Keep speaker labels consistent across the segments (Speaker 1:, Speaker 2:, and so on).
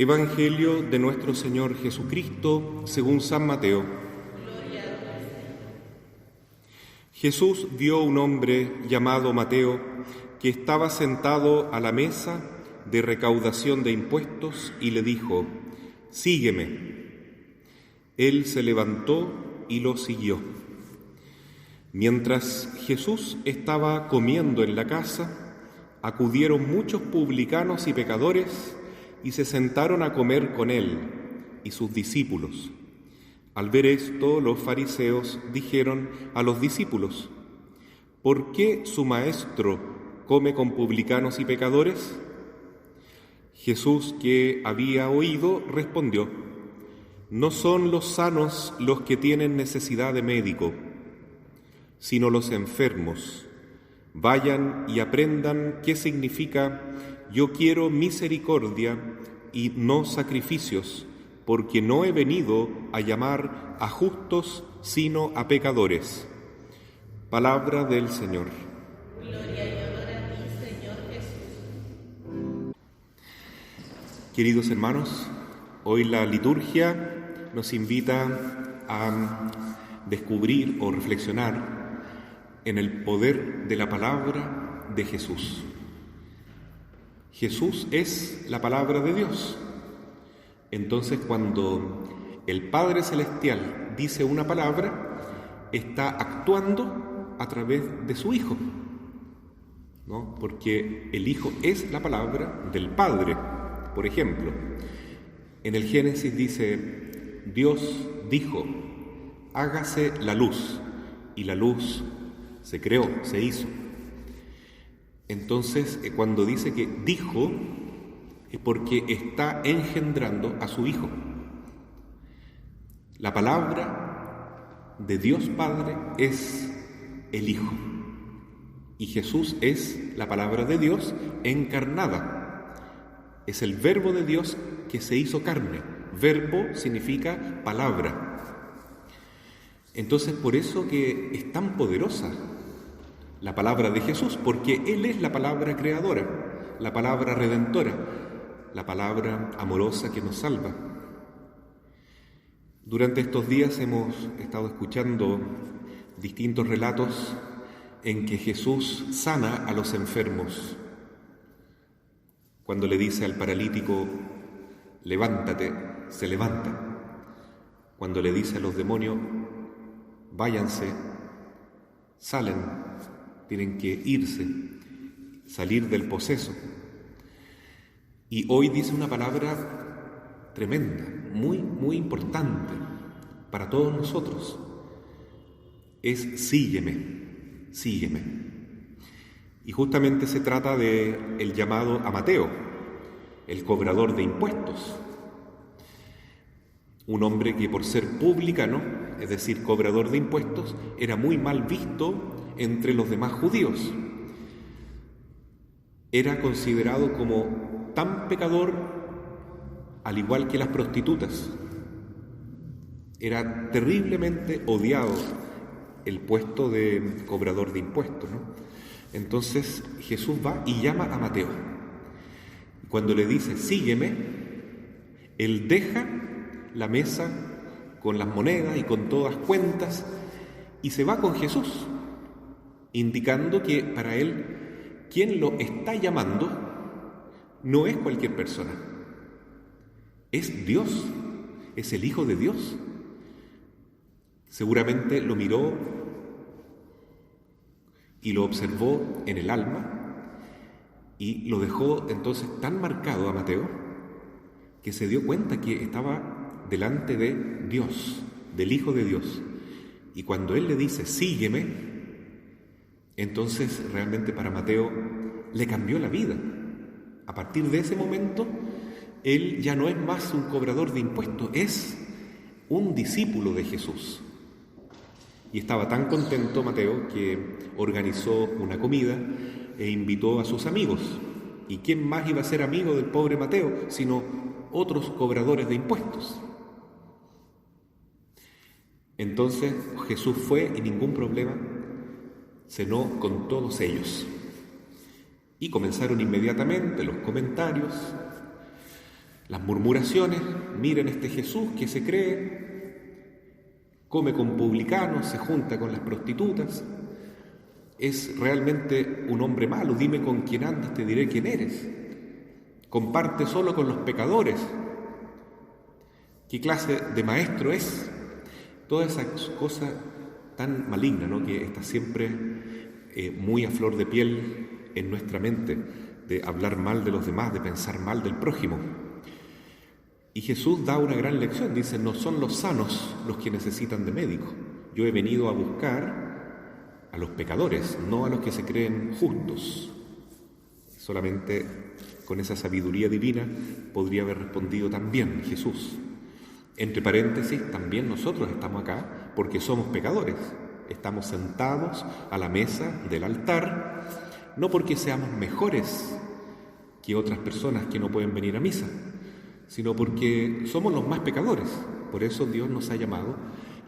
Speaker 1: Evangelio de nuestro Señor Jesucristo según San Mateo. Jesús vio un hombre llamado Mateo que estaba sentado a la mesa de recaudación de impuestos y le dijo: «Sígueme». Él se levantó y lo siguió. Mientras Jesús estaba comiendo en la casa, acudieron muchos publicanos y pecadores y se sentaron a comer con él y sus discípulos. Al ver esto, los fariseos dijeron a los discípulos: «¿Por qué su maestro come con publicanos y pecadores?». Jesús, que había oído, respondió: «No son los sanos los que tienen necesidad de médico, sino los enfermos. Vayan y aprendan qué significa: yo quiero misericordia y no sacrificios, porque no he venido a llamar a justos, sino a pecadores». Palabra del Señor.
Speaker 2: Gloria y honor a ti, Señor Jesús.
Speaker 1: Queridos hermanos, hoy la liturgia nos invita a descubrir o reflexionar en el poder de la palabra de Jesús. Jesús es la palabra de Dios. Entonces, cuando el Padre Celestial dice una palabra, está actuando a través de su Hijo, ¿no? Porque el Hijo es la palabra del Padre. Por ejemplo, en el Génesis dice: Dios dijo: hágase la luz, y la luz se creó, se hizo. Entonces, cuando dice que dijo, es porque está engendrando a su Hijo. La palabra de Dios Padre es el Hijo, y Jesús es la palabra de Dios encarnada. Es el verbo de Dios que se hizo carne. Verbo significa palabra. Entonces, por eso que es tan poderosa la palabra de Jesús, porque Él es la palabra creadora, la palabra redentora, la palabra amorosa que nos salva. Durante estos días hemos estado escuchando distintos relatos en que Jesús sana a los enfermos. Cuando le dice al paralítico: levántate, se levanta. Cuando le dice a los demonios: váyanse, salen. Tienen que irse, salir del poseso. Y hoy dice una palabra tremenda, muy, muy importante para todos nosotros. Es sígueme, sígueme. Y justamente se trata del llamado a Mateo, el cobrador de impuestos. Un hombre que, por ser publicano, es decir, cobrador de impuestos, era muy mal visto entre los demás judíos. Era considerado como tan pecador al igual que las prostitutas. Era terriblemente odiado el puesto de cobrador de impuestos, ¿no? Entonces Jesús va y llama a Mateo. Cuando le dice: sígueme, él deja la mesa con las monedas y con todas cuentas y se va con Jesús, indicando que para él quien lo está llamando no es cualquier persona, es Dios, es el Hijo de Dios. Seguramente lo miró y lo observó en el alma y lo dejó entonces tan marcado a Mateo que se dio cuenta que estaba delante de Dios, del Hijo de Dios. Y cuando él le dice: sígueme, entonces realmente para Mateo le cambió la vida. A partir de ese momento, él ya no es más un cobrador de impuestos, es un discípulo de Jesús. Y estaba tan contento Mateo que organizó una comida e invitó a sus amigos. ¿Y quién más iba a ser amigo del pobre Mateo sino otros cobradores de impuestos? Entonces Jesús fue y ningún problema, cenó con todos ellos. Y comenzaron inmediatamente los comentarios. Las murmuraciones, miren este Jesús que se cree, come con publicanos, se junta con las prostitutas, es realmente un hombre malo, dime con quién andas, te diré quién eres. Comparte solo con los pecadores. ¿Qué clase de maestro es? Toda esa cosa tan maligna, ¿no?, que está siempre muy a flor de piel en nuestra mente, de hablar mal de los demás, de pensar mal del prójimo. Y Jesús da una gran lección, dice, no son los sanos los que necesitan de médico. Yo he venido a buscar a los pecadores, no a los que se creen justos. Solamente con esa sabiduría divina podría haber respondido también Jesús. Entre paréntesis, también nosotros estamos acá porque somos pecadores. Estamos sentados a la mesa del altar, no porque seamos mejores que otras personas que no pueden venir a misa, sino porque somos los más pecadores. Por eso Dios nos ha llamado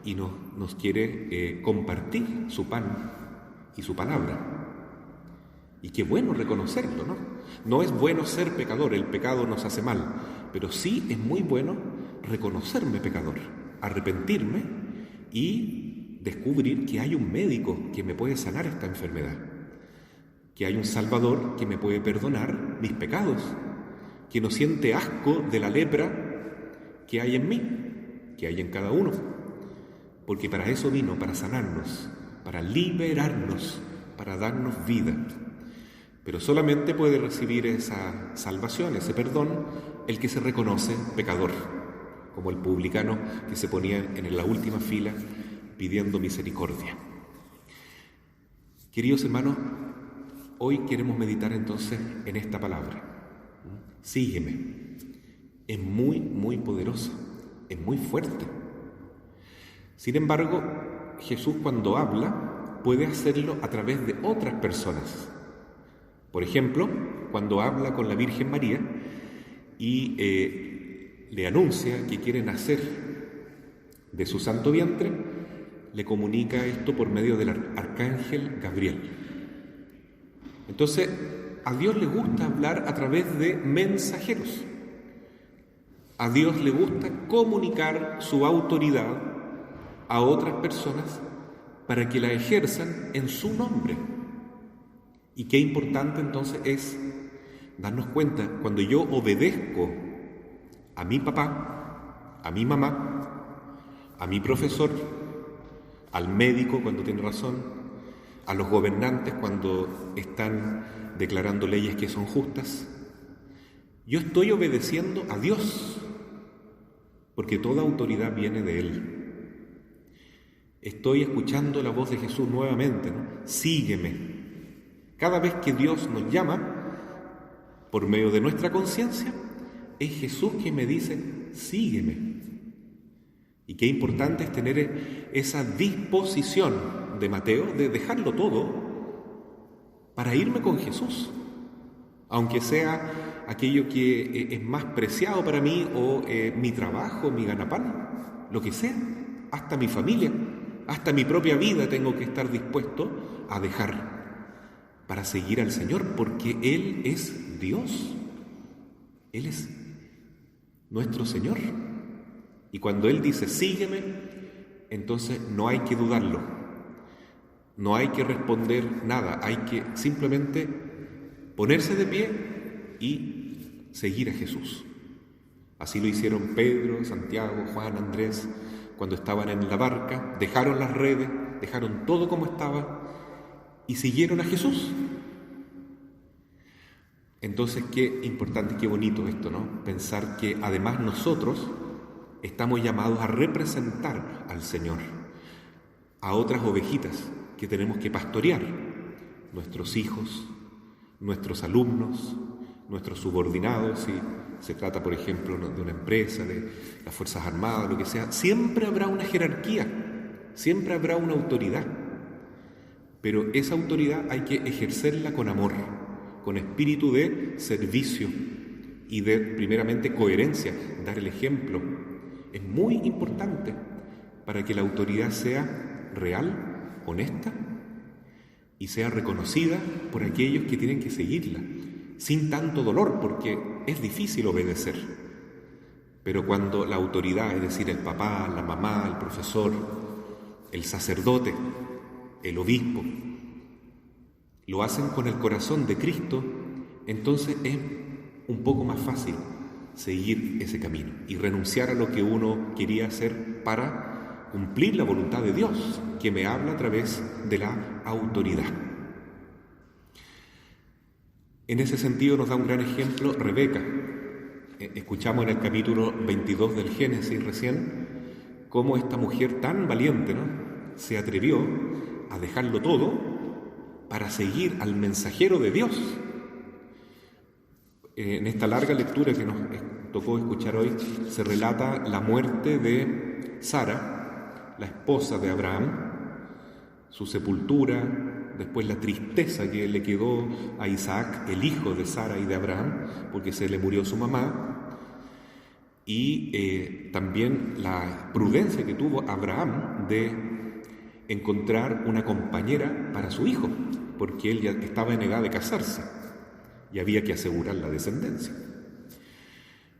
Speaker 1: y nos quiere compartir su pan y su palabra. Y qué bueno reconocerlo, ¿no? No es bueno ser pecador, el pecado nos hace mal, pero sí es muy bueno reconocerme pecador, arrepentirme y descubrir que hay un médico que me puede sanar esta enfermedad, que hay un Salvador que me puede perdonar mis pecados, que no siente asco de la lepra que hay en mí, que hay en cada uno. Porque para eso vino, para sanarnos, para liberarnos, para darnos vida. Pero solamente puede recibir esa salvación, ese perdón, el que se reconoce pecador, como el publicano que se ponía en la última fila pidiendo misericordia. Queridos hermanos, hoy queremos meditar entonces en esta palabra. Sígueme. Es muy, muy poderoso, es muy fuerte. Sin embargo, Jesús cuando habla puede hacerlo a través de otras personas. Por ejemplo, cuando habla con la Virgen María y le anuncia que quiere nacer de su santo vientre, le comunica esto por medio del arcángel Gabriel. Entonces, a Dios le gusta hablar a través de mensajeros. A Dios le gusta comunicar su autoridad a otras personas para que la ejerzan en su nombre. Y qué importante entonces es darnos cuenta, cuando yo obedezco a mi papá, a mi mamá, a mi profesor, al médico cuando tiene razón, a los gobernantes cuando están declarando leyes que son justas, yo estoy obedeciendo a Dios, porque toda autoridad viene de Él. Estoy escuchando la voz de Jesús nuevamente, ¿no? Sígueme. Cada vez que Dios nos llama, por medio de nuestra conciencia, es Jesús quien me dice, sígueme. Y qué importante es tener esa disposición de Mateo, de dejarlo todo, para irme con Jesús. Aunque sea aquello que es más preciado para mí, o mi trabajo, mi ganapán, lo que sea, hasta mi familia, hasta mi propia vida tengo que estar dispuesto a dejar para seguir al Señor, porque Él es Dios. Él es nuestro Señor. Y cuando Él dice, sígueme, entonces no hay que dudarlo. No hay que responder nada. Hay que simplemente ponerse de pie y seguir a Jesús. Así lo hicieron Pedro, Santiago, Juan, Andrés, cuando estaban en la barca, dejaron las redes, dejaron todo como estaba y siguieron a Jesús. Entonces, qué importante, qué bonito esto, ¿no? Pensar que además nosotros estamos llamados a representar al Señor, a otras ovejitas que tenemos que pastorear, nuestros hijos, nuestros alumnos, nuestros subordinados, si se trata, por ejemplo, de una empresa, de las Fuerzas Armadas, lo que sea. Siempre habrá una jerarquía, siempre habrá una autoridad, pero esa autoridad hay que ejercerla con amor, con espíritu de servicio y de, primeramente, coherencia, dar el ejemplo. Es muy importante para que la autoridad sea real, honesta y sea reconocida por aquellos que tienen que seguirla, sin tanto dolor, porque es difícil obedecer. Pero cuando la autoridad, es decir, el papá, la mamá, el profesor, el sacerdote, el obispo, lo hacen con el corazón de Cristo, entonces es un poco más fácil seguir ese camino y renunciar a lo que uno quería hacer para cumplir la voluntad de Dios, que me habla a través de la autoridad. En ese sentido nos da un gran ejemplo Rebeca. Escuchamos en el capítulo 22 del Génesis recién cómo esta mujer tan valiente, ¿no?, se atrevió a dejarlo todo para seguir al mensajero de Dios. En esta larga lectura que nos tocó escuchar hoy se relata la muerte de Sara, la esposa de Abraham, su sepultura, después la tristeza que le quedó a Isaac, el hijo de Sara y de Abraham, porque se le murió su mamá, y también la prudencia que tuvo Abraham de encontrar una compañera para su hijo, porque él ya estaba en edad de casarse y había que asegurar la descendencia.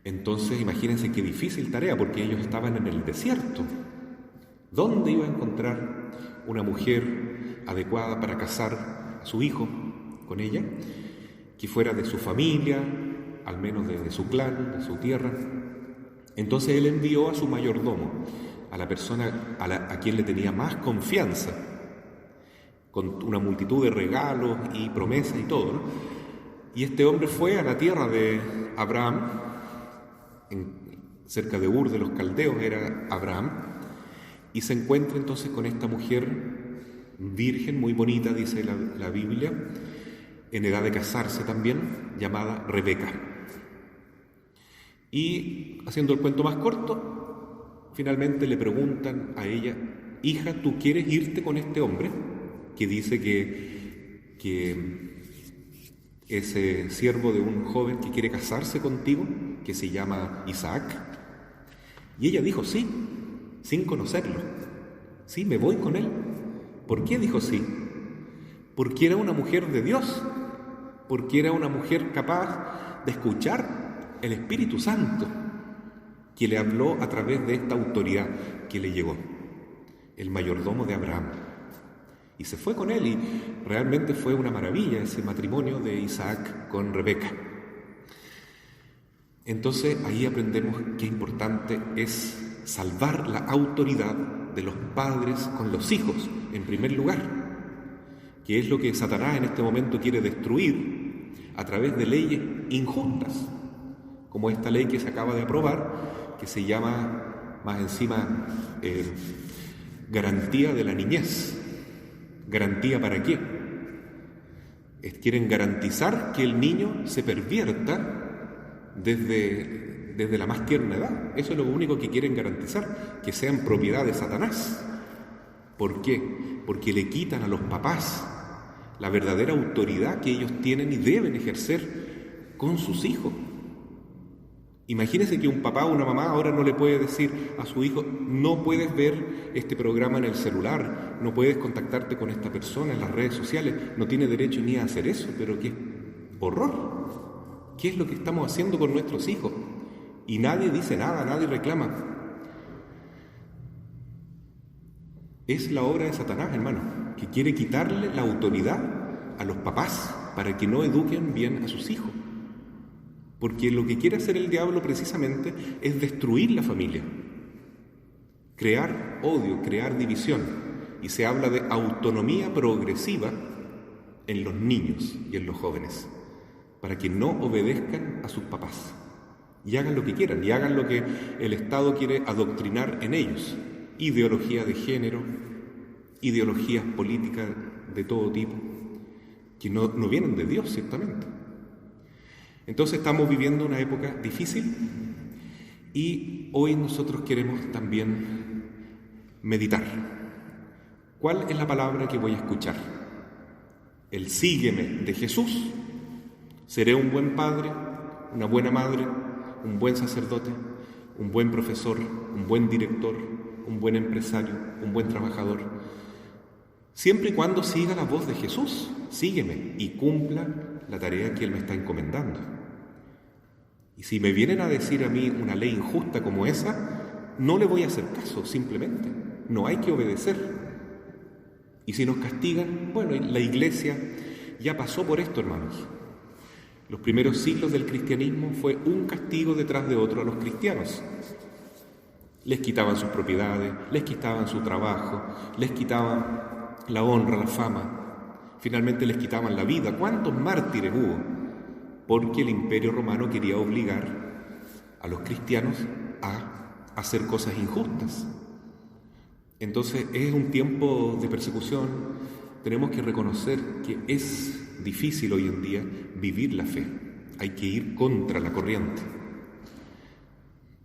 Speaker 1: Entonces imagínense qué difícil tarea, porque ellos estaban en el desierto. ¿Dónde iba a encontrar una mujer adecuada para casar a su hijo con ella, que fuera de su familia, al menos de su clan, de su tierra? Entonces él envió a su mayordomo, a la persona a quien le tenía más confianza, con una multitud de regalos y promesas y todo, ¿no? Y este hombre fue a la tierra de Abraham, cerca de Ur de los Caldeos era Abraham, y se encuentra entonces con esta mujer virgen, muy bonita, dice la Biblia, en edad de casarse también, llamada Rebeca. Y haciendo el cuento más corto, finalmente le preguntan a ella: hija, ¿tú quieres irte con este hombre que dice que es siervo de un joven que quiere casarse contigo, que se llama Isaac? Y ella dijo sí, sin conocerlo. Sí, me voy con él. ¿Por qué dijo sí? Porque era una mujer de Dios, porque era una mujer capaz de escuchar el Espíritu Santo, que le habló a través de esta autoridad que le llegó, el mayordomo de Abraham. Y se fue con él, y realmente fue una maravilla ese matrimonio de Isaac con Rebeca. Entonces ahí aprendemos qué importante es salvar la autoridad de los padres con los hijos, en primer lugar, que es lo que Satanás en este momento quiere destruir a través de leyes injustas, como esta ley que se acaba de aprobar, que se llama más encima garantía de la niñez. ¿Garantía para qué? Quieren garantizar que el niño se pervierta desde la más tierna edad. Eso es lo único que quieren garantizar, que sean propiedad de Satanás. ¿Por qué? Porque le quitan a los papás la verdadera autoridad que ellos tienen y deben ejercer con sus hijos. Imagínense que un papá o una mamá ahora no le puede decir a su hijo: no puedes ver este programa en el celular, no puedes contactarte con esta persona en las redes sociales, no tiene derecho ni a hacer eso. Pero qué horror, ¿qué es lo que estamos haciendo con nuestros hijos? Y nadie dice nada, nadie reclama. Es la obra de Satanás, hermano, que quiere quitarle la autoridad a los papás para que no eduquen bien a sus hijos. Porque lo que quiere hacer el diablo precisamente es destruir la familia, crear odio, crear división. Y se habla de autonomía progresiva en los niños y en los jóvenes, para que no obedezcan a sus papás y hagan lo que quieran, y hagan lo que el Estado quiere adoctrinar en ellos. Ideología de género, ideologías políticas de todo tipo, que no vienen de Dios, ciertamente. Entonces estamos viviendo una época difícil, y hoy nosotros queremos también meditar. ¿Cuál es la palabra que voy a escuchar? El sígueme de Jesús. ¿Seré un buen padre, una buena madre, un buen sacerdote, un buen profesor, un buen director, un buen empresario, un buen trabajador? Siempre y cuando siga la voz de Jesús, sígueme, y cumpla la tarea que Él me está encomendando. Y si me vienen a decir a mí una ley injusta como esa, no le voy a hacer caso, simplemente. No hay que obedecer. Y si nos castigan, bueno, la Iglesia ya pasó por esto, hermanos. Los primeros siglos del cristianismo fue un castigo detrás de otro a los cristianos. Les quitaban sus propiedades, les quitaban su trabajo, les quitaban la honra, la fama, finalmente les quitaban la vida. ¿Cuántos mártires hubo? Porque el Imperio Romano quería obligar a los cristianos a hacer cosas injustas. Entonces es un tiempo de persecución. Tenemos que reconocer que es difícil hoy en día vivir la fe. Hay que ir contra la corriente.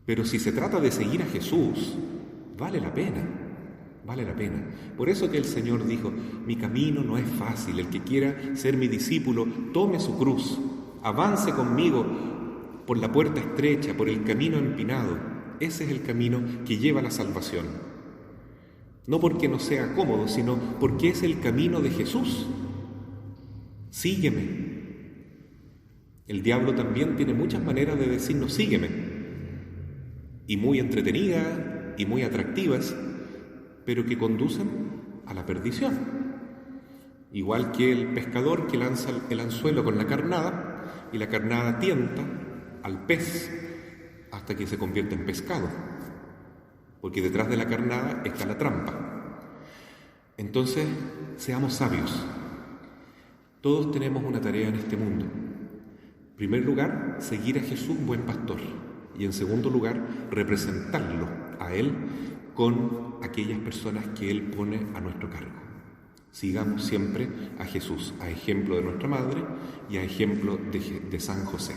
Speaker 1: Pero si se trata de seguir a Jesús, vale la pena, vale la pena. Por eso que el Señor dijo, mi camino no es fácil, el que quiera ser mi discípulo, tome su cruz, avance conmigo por la puerta estrecha, por el camino empinado. Ese es el camino que lleva a la salvación. No porque no sea cómodo, sino porque es el camino de Jesús. Sígueme. El diablo también tiene muchas maneras de decirnos, sígueme. Y muy entretenidas y muy atractivas, pero que conducen a la perdición. Igual que el pescador que lanza el anzuelo con la carnada, y la carnada tienta al pez hasta que se convierte en pescado, porque detrás de la carnada está la trampa. Entonces, seamos sabios. Todos tenemos una tarea en este mundo. En primer lugar, seguir a Jesús, buen pastor. Y en segundo lugar, representarlo a Él con aquellas personas que Él pone a nuestro cargo. Sigamos siempre a Jesús, a ejemplo de nuestra Madre y a ejemplo de San José.